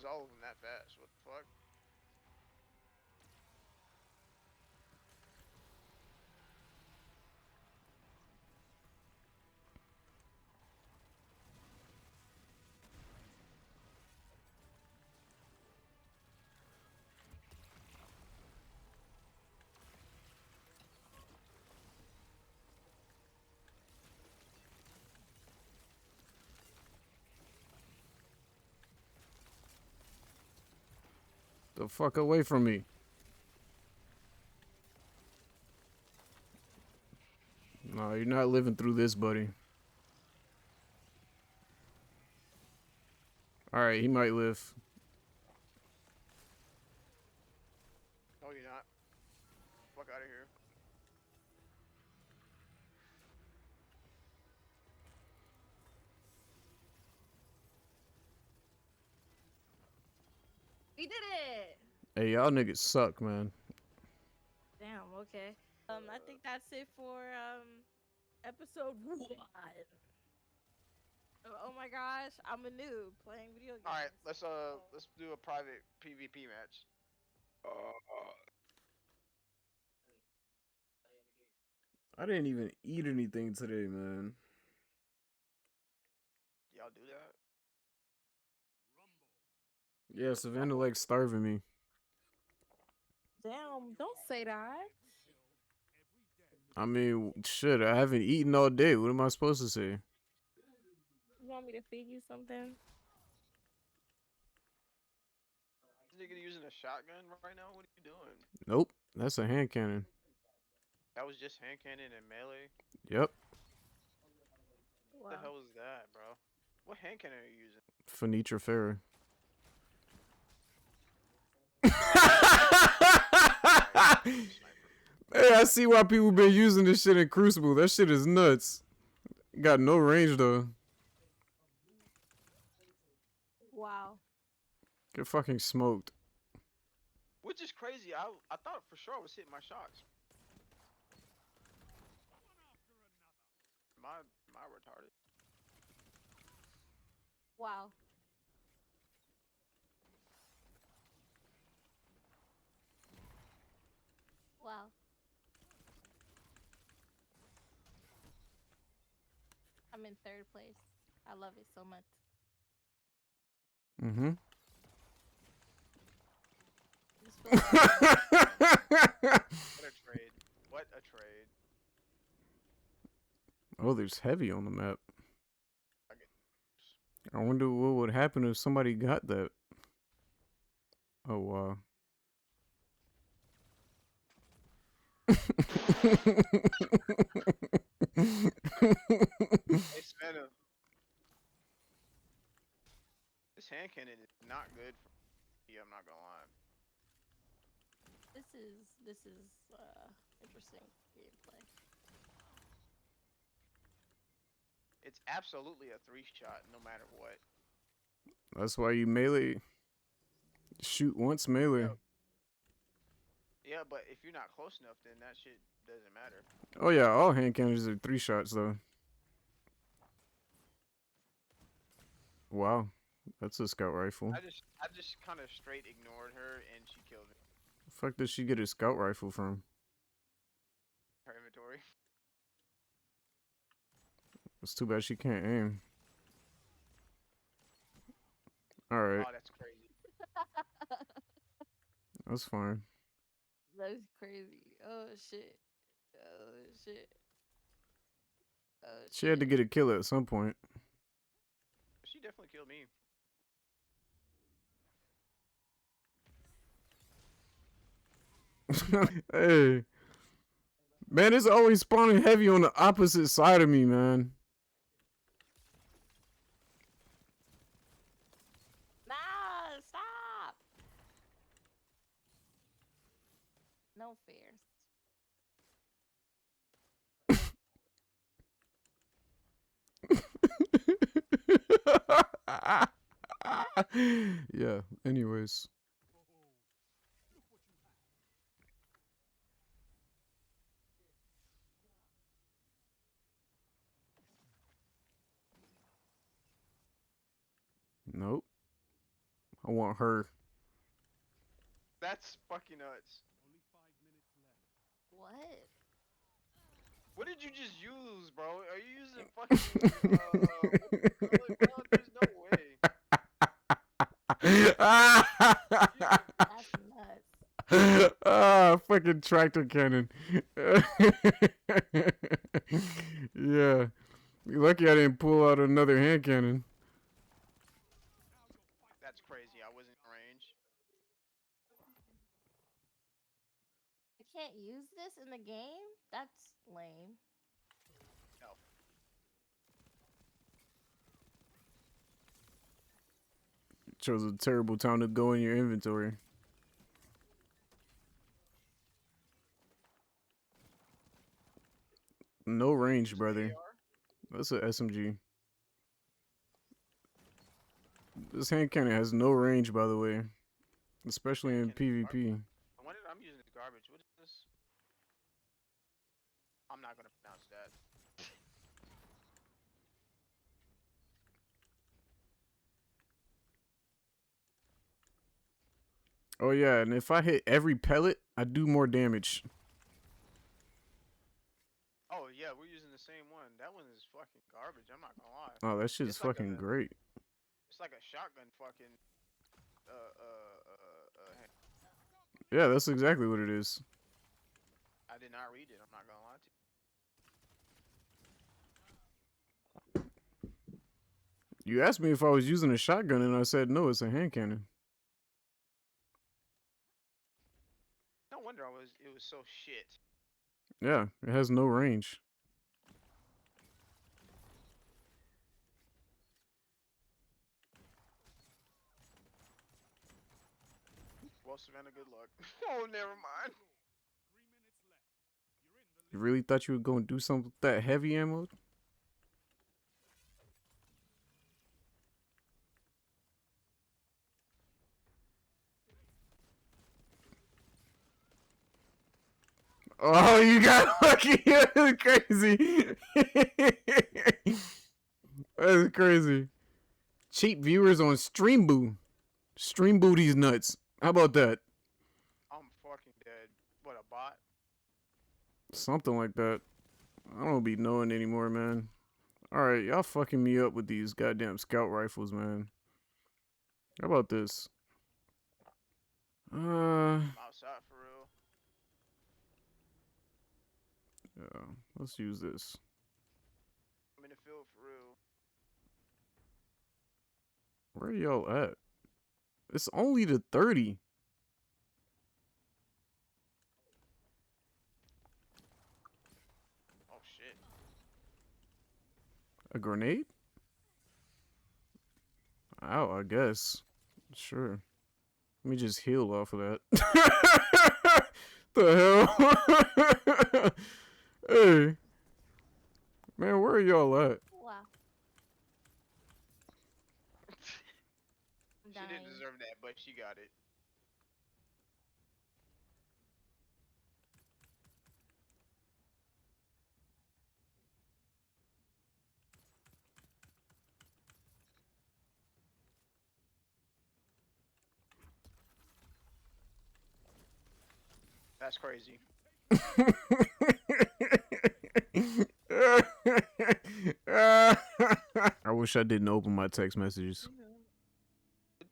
kills all of them that fast? What the fuck? The fuck away from me. No, you're not living through this, buddy. Alright, he might live. No, you're not. Fuck out of here. We did it! Hey, y'all niggas suck, man. Damn, okay. I think that's it for episode 1. Oh my gosh, I'm a noob playing video games. All right, let's do a private PvP match. I didn't even eat anything today, man. Y'all do that? Yeah, Savannah like starving me. Damn, don't say that. I mean, shit, I haven't eaten all day. What am I supposed to say? You want me to feed you something? This nigga using a shotgun right now? What are you doing? Nope, that's a hand cannon. That was just hand cannon and melee? Yep, Wow. What the hell was that, bro? What hand cannon are you using? Fenitra Fera. Hey, I see why people been using this shit in Crucible. That shit is nuts. Got no range though. Wow. Get fucking smoked. Which is crazy. I thought for sure I was hitting my shots. My retarded. Wow. Wow. I'm in 3rd place. I love it so much. Mm-hmm. This feels like What a trade. What a trade. Oh, there's heavy on the map. I get I wonder what would happen if somebody got that. Oh, wow. Hey, Savannah. This hand cannon is not good for me, I'm not gonna lie. this is interesting gameplay. It's absolutely a 3-shot no matter what. That's why you melee. Shoot once melee. Yeah, but if you're not close enough, then that shit doesn't matter. Oh, yeah, all hand cannons are 3 shots, though. Wow. That's a scout rifle. I just kind of straight ignored her and she killed me. The fuck did she get a scout rifle from? Her inventory. It's too bad she can't aim. Alright, Oh, that's crazy. that's fine. That's crazy. Oh shit. Oh shit. Oh She had to shit. get a kill at some point. She definitely killed me. Hey. Man, it's always spawning heavy on the opposite side of me, man. Nah, stop. No fears. Yeah, anyways. Nope. I want her. That's fucking nuts. What? What did you just use, bro? Are you using fucking what do you call it, bro? There's no way. That's nuts. Ah, fucking tractor cannon. Yeah. You're lucky I didn't pull out another hand cannon. That's crazy. I wasn't in range. I can't use this in the game? That's lame. No. Chose a terrible time to go in your inventory. No range, Use brother. AR? That's a SMG. This hand cannon has no range, by the way. Especially in Hand cannon is PvP. garbage. The one that I'm using is garbage. What is this? I'm not gonna pronounce that. Oh yeah, and if I hit every pellet, I do more damage. Oh yeah, we're using the same one. That one is fucking garbage. I'm not gonna lie. Oh, that shit's It's like fucking a, great. it's like a shotgun fucking. Yeah, that's exactly what it is. I did not read it. I'm not gonna lie to you. You asked me if I was using a shotgun, and I said no, it's a hand cannon. No wonder it was so shit. Yeah, it has no range. Well, Savannah, good luck. Oh, never mind. You really thought you were going to do something with that heavy ammo? Oh, you got lucky. That's crazy. That's crazy. Cheap viewers on Streamboo. Streamboo these nuts. How about that? I'm fucking dead. What, a bot? Something like that. I don't be knowing anymore, man. Alright, y'all fucking me up with these goddamn scout rifles, man. How about this? I'm outside for real. Yeah, let's use this. I'm in the field for real. Where y'all at? It's only the 30. Oh shit. A grenade? Ow, I guess. Sure. Let me just heal off of that. The hell? Hey. Man, where are y'all at? Wow. I'm She didn't dying. deserve that, but she got it. That's crazy. I wish I didn't open my text messages.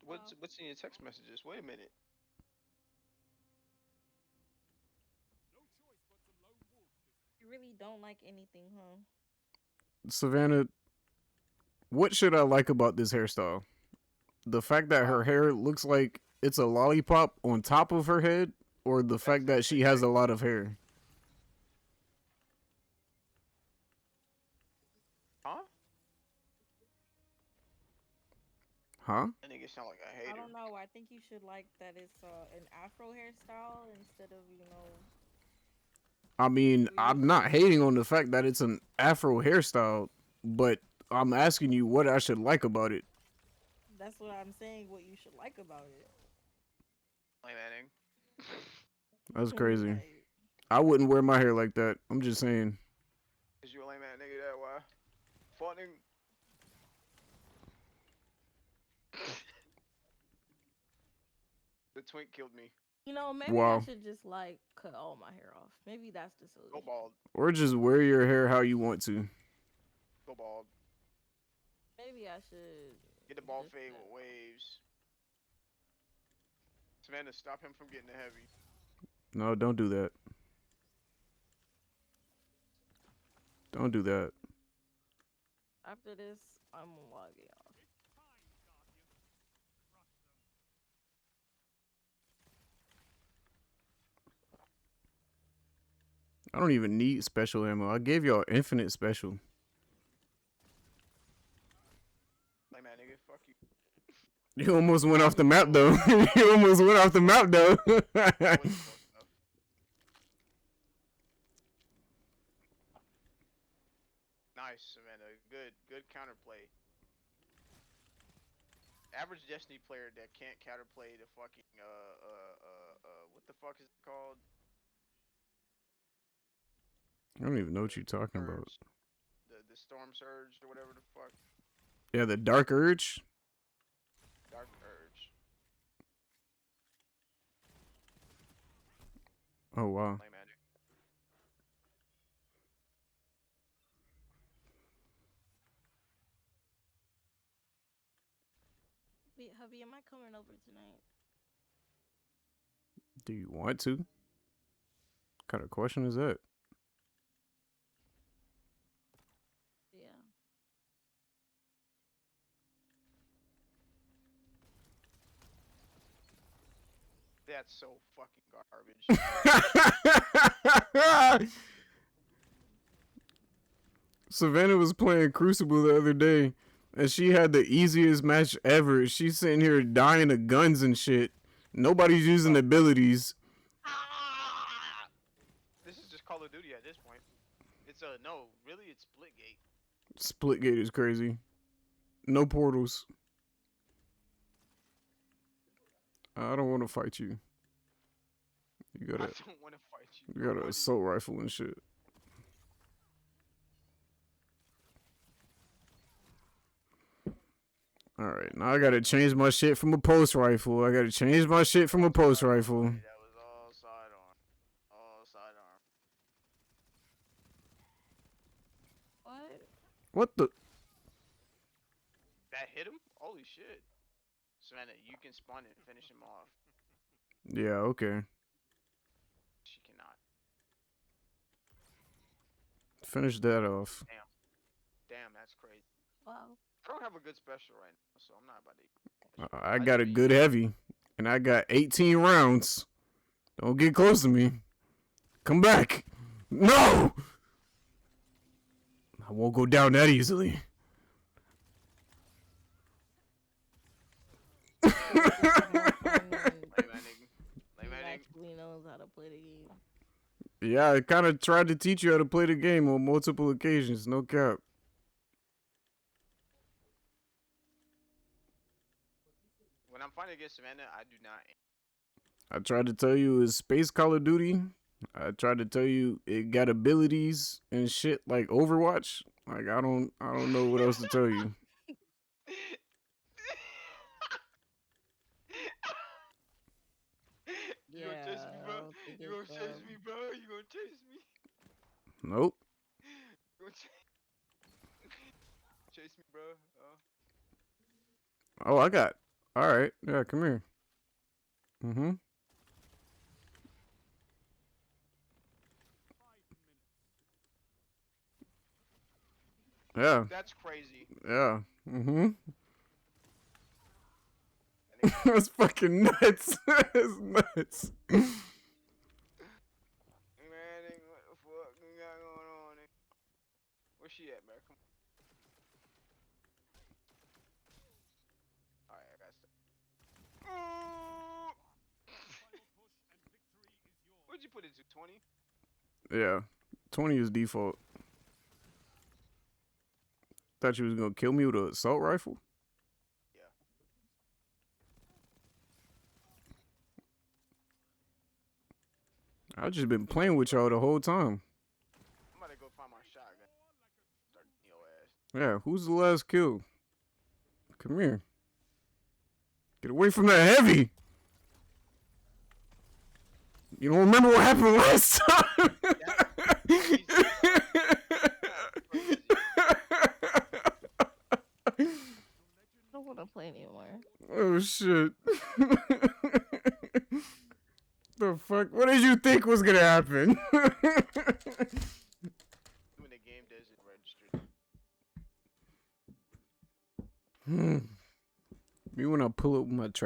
What's in your text messages? Wait a minute. You really don't like anything, huh? Savannah, what should I like about this hairstyle? The fact that her hair looks like it's a lollipop on top of her head, or the fact that she has a lot of hair? Huh? Huh? That nigga sound like a hater. I don't know. I think you should like that it's an afro hairstyle instead of, you know. I mean, I'm not hating on the fact that it's an afro hairstyle, but I'm asking you what I should like about it. That's what I'm saying. What you should like about it. Like Manning. That's crazy. Like, I wouldn't wear my hair like that. I'm just saying. Is you a lame ass nigga that why? Fucking. The twink killed me. You know, maybe I Wow. should just like cut all my hair off. Maybe that's the Go solution. bald. Or just wear your hair how you want to. Go bald. Maybe I should Get the ball just fade with waves. Savannah, stop him from getting the heavy. No, don't do that. Don't do that. after this. I'm logging off. I don't even need special ammo. I gave y'all infinite special. Like, man, nigga, fuck you. You almost went off the map though. You almost went off the map though. That wasn't close enough. Nice, Savannah. Good counterplay. Average Destiny player that can't counterplay the fucking what the fuck is it called? I don't even know what you're talking about. Surge. The storm surge or whatever the fuck. Yeah, the Dark Urge. Dark urge. Oh wow. Like, man, Wait, hubby, am I coming over tonight? Do you want to? What kind of question is that? Yeah. that's so fucking garbage. Savannah was playing Crucible the other day, and she had the easiest match ever. She's sitting here dying of guns and shit. Nobody's using abilities. This is just Call of Duty at this point. It's no, really, it's Splitgate. Splitgate is crazy. No portals. I don't want to fight you. You I got a, don't want to fight you. you got an Buddy. assault rifle and shit. Alright, now I gotta change my shit from a post rifle. I gotta change my shit from a post rifle. That was all sidearm. All sidearm. What? What the? That hit him? Holy shit. Savannah, you can spawn it and finish him off. Yeah, okay. She cannot. Finish that off. Damn, that's crazy. Wow. I don't have a good special right now, so I'm not about to. I got a good heavy, and I got 18 rounds. Don't get close to me. Come back. No! I won't go down that easily. Like, man, He nigga. actually knows how to play the game. Yeah, I kind of tried to teach you how to play the game on multiple occasions. No cap. When I'm fighting against Savannah, I do not. I tried to tell you it's Space Call of Duty. I tried to tell you it got abilities and shit like Overwatch. Like I don't know what else to tell you. You gonna chase me, bro? I don't think You gonna it's, chase me, bro? You gonna chase me? Nope. You gonna chase me, bro? Oh, I got. All right. Yeah, come here. Mm-hmm. Yeah. That's crazy. Yeah. Mm-hmm. That nigga- That's fucking nuts. That's nuts. Man, nigga, what the fuck we got going on? Nigga? Where's she at, man? Come on. Alright, I got stuff. What'd you put it to? 20? Yeah. 20 is default. Thought you was gonna kill me with an assault rifle? I just been playing with y'all the whole time. I'm about to go find my shotgun. Start beating your ass. Yeah, who's the last kill? Come here. Get away from that heavy. You don't remember what happened last time? I don't want to play anymore. Oh shit. The fuck? What did you think was gonna happen? When the game doesn't register. Me when I pull up my track.